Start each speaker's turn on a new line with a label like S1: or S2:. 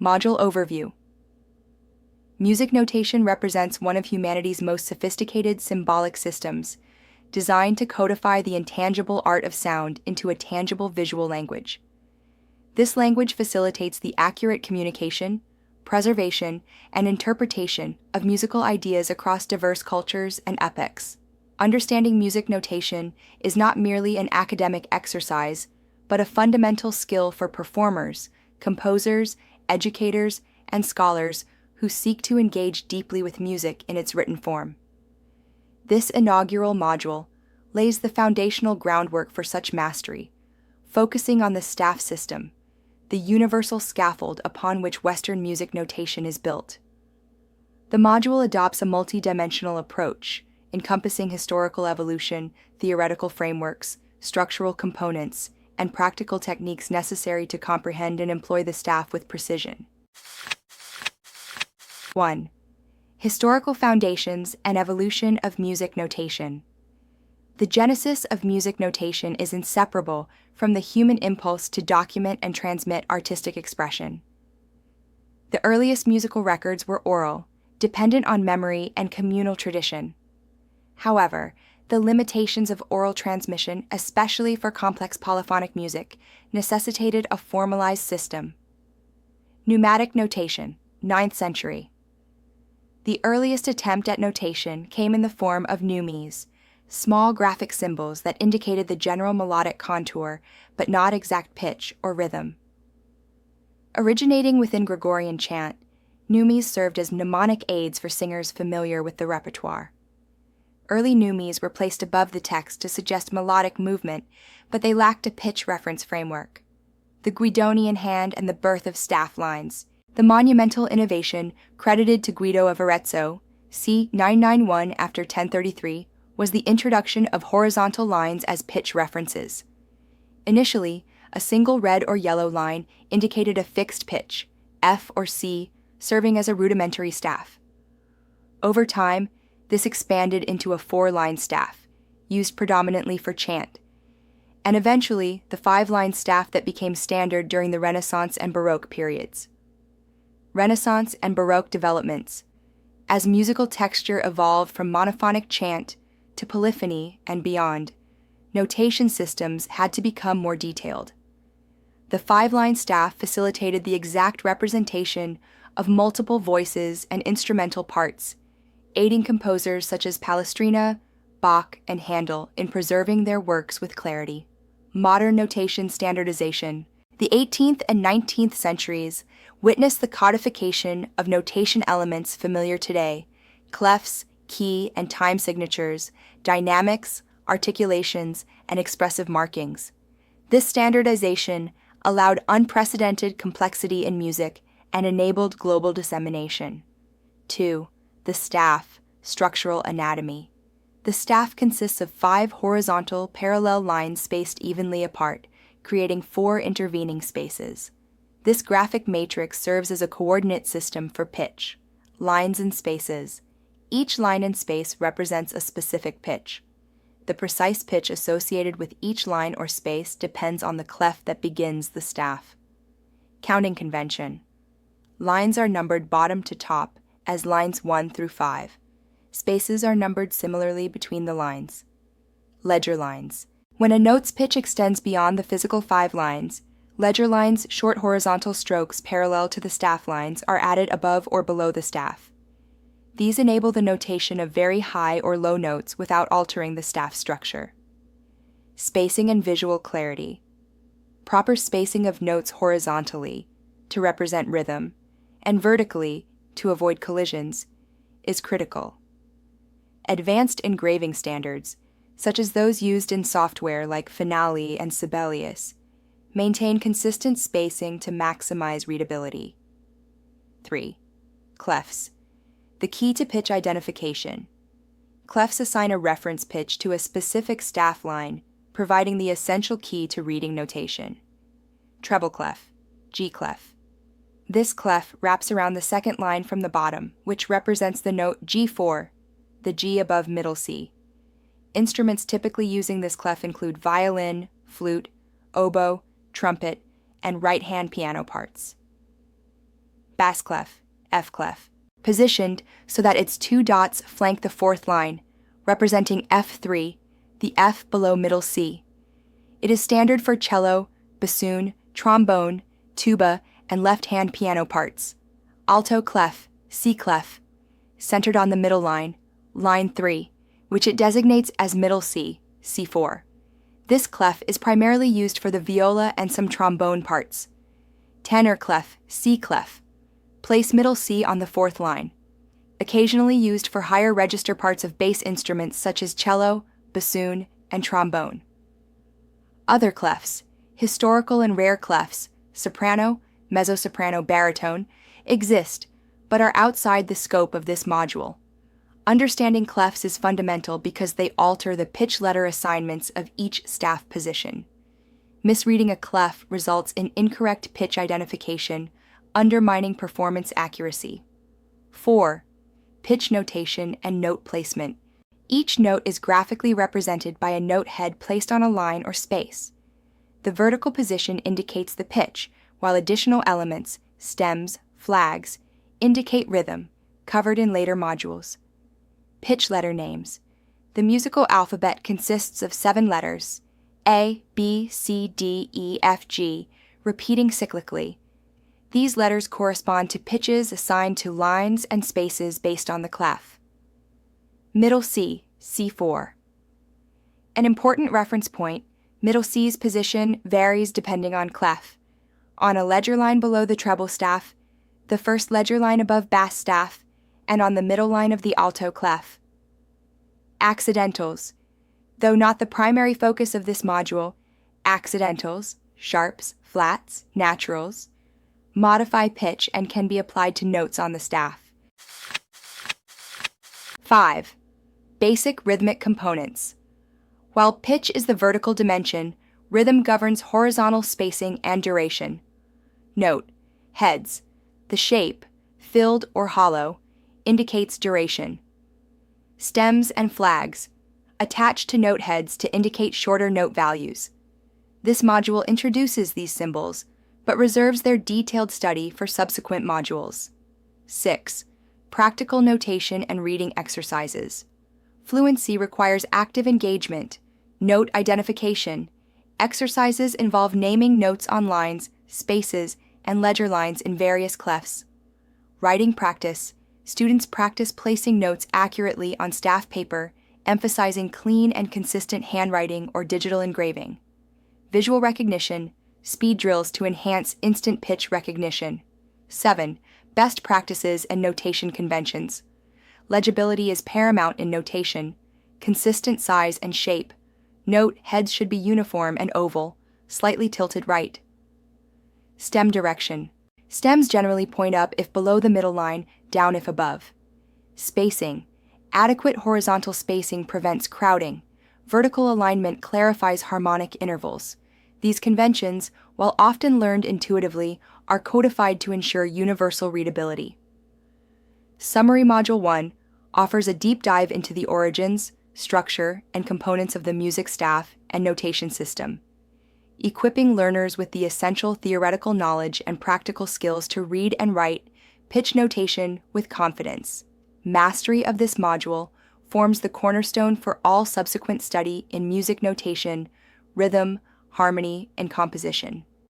S1: Module Overview. Music notation represents one of humanity's most sophisticated symbolic systems, designed to codify the intangible art of sound into a tangible visual language. This language facilitates the accurate communication, preservation, and interpretation of musical ideas across diverse cultures and epochs. Understanding music notation is not merely an academic exercise, but a fundamental skill for performers, composers, educators, and scholars who seek to engage deeply with music in its written form. This inaugural module lays the foundational groundwork for such mastery, focusing on the staff system, the universal scaffold upon which Western music notation is built. The module adopts a multi-dimensional approach, encompassing historical evolution, theoretical frameworks, structural components, and practical techniques necessary to comprehend and employ the staff with precision. 1. Historical foundations and evolution of music notation. The genesis of music notation is inseparable from the human impulse to document and transmit artistic expression. The earliest musical records were oral, dependent on memory and communal tradition. However, the limitations of oral transmission, especially for complex polyphonic music, necessitated a formalized system. Pneumatic notation, 9th century. The earliest attempt at notation came in the form of neumes, small graphic symbols that indicated the general melodic contour but not exact pitch or rhythm. Originating within Gregorian chant, neumes served as mnemonic aids for singers familiar with the repertoire. Early neumes were placed above the text to suggest melodic movement, but they lacked a pitch reference framework. The Guidonian hand and the birth of staff lines. The monumental innovation credited to Guido of Arezzo, c. 991 after 1033, was the introduction of horizontal lines as pitch references. Initially, a single red or yellow line indicated a fixed pitch, F or C, serving as a rudimentary staff. Over time, this expanded into a 4-line staff, used predominantly for chant, and eventually the 5-line staff that became standard during the Renaissance and Baroque periods. Renaissance and Baroque developments. As musical texture evolved from monophonic chant to polyphony and beyond, notation systems had to become more detailed. The 5-line staff facilitated the exact representation of multiple voices and instrumental parts, aiding composers such as Palestrina, Bach, and Handel in preserving their works with clarity. Modern notation standardization. The 18th and 19th centuries witnessed the codification of notation elements familiar today: clefs, key and time signatures, dynamics, articulations, and expressive markings. This standardization allowed unprecedented complexity in music and enabled global dissemination. 2. The staff, structural anatomy. The staff consists of 5 horizontal, parallel lines spaced evenly apart, creating 4 intervening spaces. This graphic matrix serves as a coordinate system for pitch, lines and spaces. Each line and space represents a specific pitch. The precise pitch associated with each line or space depends on the clef that begins the staff. Counting convention. Lines are numbered bottom to top as lines 1 through 5. Spaces are numbered similarly between the lines. Ledger lines. When a note's pitch extends beyond the physical 5 lines, ledger lines, short horizontal strokes parallel to the staff lines, are added above or below the staff. These enable the notation of very high or low notes without altering the staff structure. Spacing and visual clarity. Proper spacing of notes horizontally, to represent rhythm, and vertically, to avoid collisions, is critical. Advanced engraving standards, such as those used in software like Finale and Sibelius, maintain consistent spacing to maximize readability. 3. Clefs. The key to pitch identification. Clefs assign a reference pitch to a specific staff line, providing the essential key to reading notation. Treble clef, G clef. This clef wraps around the second line from the bottom, which represents the note G4, the G above middle C. Instruments typically using this clef include violin, flute, oboe, trumpet, and right-hand piano parts. bass clef, F clef, positioned so that its two dots flank the fourth line, representing F3, the F below middle C. It is standard for cello, bassoon, trombone, tuba, and left-hand piano parts. Alto clef, C clef, centered on the middle line, line 3, which it designates as middle C, C4. This clef is primarily used for the viola and some trombone parts. Tenor clef, C clef. Place middle C on the fourth line. Occasionally used for higher register parts of bass instruments such as cello, bassoon, and trombone. Other clefs, historical and rare clefs, soprano, mezzo-soprano, baritone, exist, but are outside the scope of this module. Understanding clefs is fundamental because they alter the pitch letter assignments of each staff position. Misreading a clef results in incorrect pitch identification, undermining performance accuracy. 4. Pitch notation and note placement. Each note is graphically represented by a note head placed on a line or space. The vertical position indicates the pitch, while additional elements, stems, flags, indicate rhythm, covered in later modules. Pitch letter names. The musical alphabet consists of 7 letters, A, B, C, D, E, F, G, repeating cyclically. These letters correspond to pitches assigned to lines and spaces based on the clef. Middle C, C4. An important reference point, middle C's position varies depending on clef. On a ledger line below the treble staff, the first ledger line above bass staff, and on the middle line of the alto clef. Accidentals. Though not the primary focus of this module, accidentals, sharps, flats, naturals, modify pitch and can be applied to notes on the staff. 5. Basic rhythmic components. While pitch is the vertical dimension, rhythm governs horizontal spacing and duration. Note: heads. The shape, filled or hollow, indicates duration. Stems and flags, attached to note heads to indicate shorter note values. This module introduces these symbols, but reserves their detailed study for subsequent modules. 6. Practical notation and reading exercises. Fluency requires active engagement, note identification. Exercises involve naming notes on lines, spaces, and ledger lines in various clefs. Writing practice. Students practice placing notes accurately on staff paper, emphasizing clean and consistent handwriting or digital engraving. Visual recognition. Speed drills to enhance instant pitch recognition. 7. Best practices and notation conventions. Legibility is paramount in notation. Consistent size and shape. Note heads should be uniform and oval, slightly tilted right. Stem direction. Stems generally point up if below the middle line, down if above. Spacing. Adequate horizontal spacing prevents crowding. Vertical alignment clarifies harmonic intervals. These conventions, while often learned intuitively, are codified to ensure universal readability. Summary Module 1 offers a deep dive into the origins, structure, and components of the music staff and notation system, equipping learners with the essential theoretical knowledge and practical skills to read and write pitch notation with confidence. Mastery of this module forms the cornerstone for all subsequent study in music notation, rhythm, harmony, and composition.